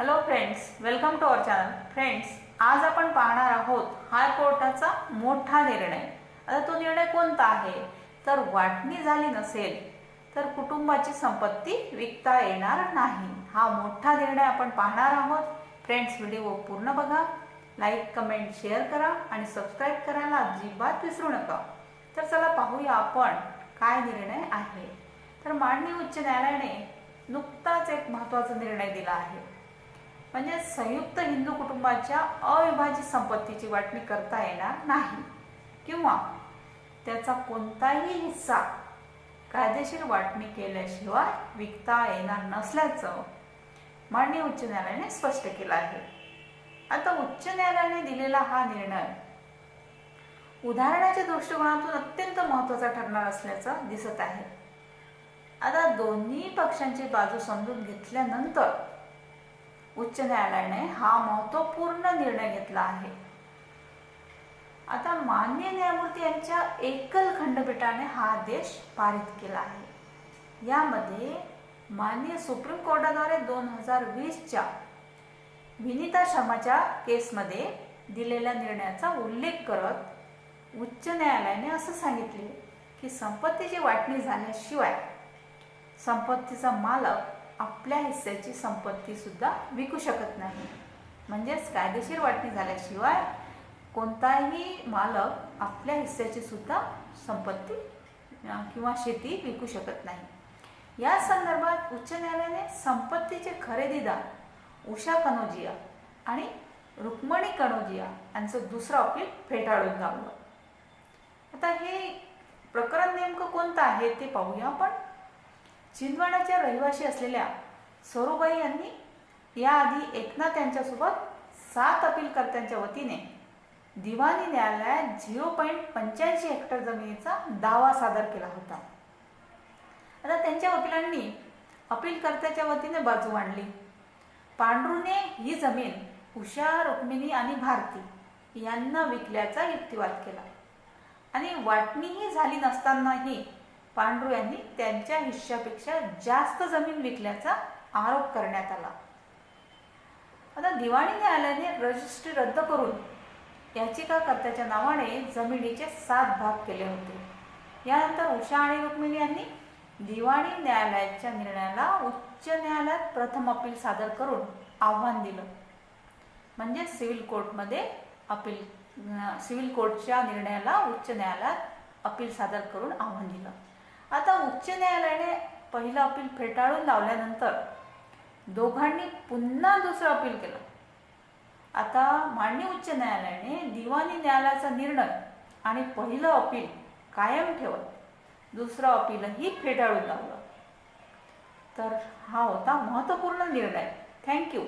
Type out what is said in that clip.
Hello friends, welcome to our channel. Friends, आज आपण पाहणार आहोत हायकोर्टाचा मोठा निर्णय. आता तो निर्णय कोणता आहे तर वाटणी झाली नसेल तर कुटुंबाची संपत्ती विकता येणार नाही. हा मोठा निर्णय आपण पाहणार आहोत. फ्रेंड्स, व्हिडिओ पूर्ण बघा, लाईक कमेंट शेअर करा आणि सबस्क्राईब करायला अजिबात विसरू नका. तर चला पाहूया आपण काय निर्णय आहे. तर माननीय उच्च न्यायालयाने नुकताच एक महत्त्वाचा निर्णय दिला आहे. म्हणजे संयुक्त हिंदू कुटुंबाच्या अविभाजित संपत्तीची वाटणी करता येणार नाही किंवा त्याचा कोणताही हिस्सा कायदेशीर वाटणी केल्याशिवाय विकता येणार नसल्याचं माननीय उच्च न्यायालयाने स्पष्ट केलं आहे. आता उच्च न्यायालयाने दिलेला हा निर्णय उदाहरणाच्या दृष्टिकोनातून अत्यंत महत्त्वाचा ठरणार असल्याचं दिसत आहे. आता दोन्ही पक्षांची बाजू समजून घेतल्यानंतर उच्च न्यायालयाने हा महत्त्वपूर्ण निर्णय घेतला आहे. आता माननीय न्यायमूर्ती यांच्या एकल खंडपीठाने हा आदेश पारित केला आहे. यामध्ये माननीय सुप्रीम कोर्टाद्वारे 2020च्या विनीता शर्माच्या केसमध्ये दिलेल्या निर्णयाचा उल्लेख करत उच्च न्यायालयाने असं सांगितले की संपत्तीची वाटणी झाल्याशिवाय संपत्तीचा मालक आपल्या हिस्स्याची संपत्ती सुद्धा विकू शकत नाही. म्हणजेच कायदेशीर वाटणी झाल्याशिवाय कोणताही मालक आपल्या हिस्स्याची सुद्धा संपत्ती किंवा शेती विकू शकत नाही. या संदर्भात उच्च न्यायालयाने संपत्तीचे खरेदीदार उषा कनोजिया आणि रुक्मणी कनोजिया यांचं दुसरं अपील फेटाळून लावलं. आता हे प्रकरण नेमकं कोणतं आहे ते पाहूया आपण. छिंदवाडाच्या रहिवासी असलेल्या सरूबाई यांनी याआधी एकनाथ यांच्यासोबत 7 अपीलकर्त्यांच्या वतीने दिवाणी न्यायालयात 0.85 हेक्टर जमिनीचा दावा सादर केला होता. आता त्यांच्या वकिलांनी अपीलकर्त्याच्या वतीने बाजू मांडली. पांडुने ही जमीन उषा, रुक्मिणी आणि भारती यांना विकल्याचा युक्तिवाद केला आणि वाटणीही झाली नसतानाही पांडू यांनी त्यांच्या हिश्श्यापेक्षा जास्त जमीन विकल्याचा आरोप करण्यात आला. आता दिवाणी न्यायालयाने रजिस्ट्री रद्द करून याचिकाकर्त्याच्या नावाने जमिनीचे 7 भाग केले होते. यानंतर उषा आणि रुक्मिणी यांनी दिवाणी न्यायालयाच्या निर्णयाला उच्च न्यायालयात प्रथम अपील सादर करून आव्हान दिलं. म्हणजे सिव्हिल कोर्टच्या निर्णयाला उच्च न्यायालयात अपील सादर करून आव्हान दिलं. आता उच्च न्यायालयाने पहिलं अपील फेटाळून लावल्यानंतर दोघांनी पुन्हा दुसरं अपील केलं. आता माननीय उच्च न्यायालयाने दिवाणी न्यायालयाचा निर्णय आणि पहिलं अपील कायम ठेवत दुसरं अपीलही फेटाळून लावलं. तर हा होता महत्त्वपूर्ण निर्णय. थँक्यू.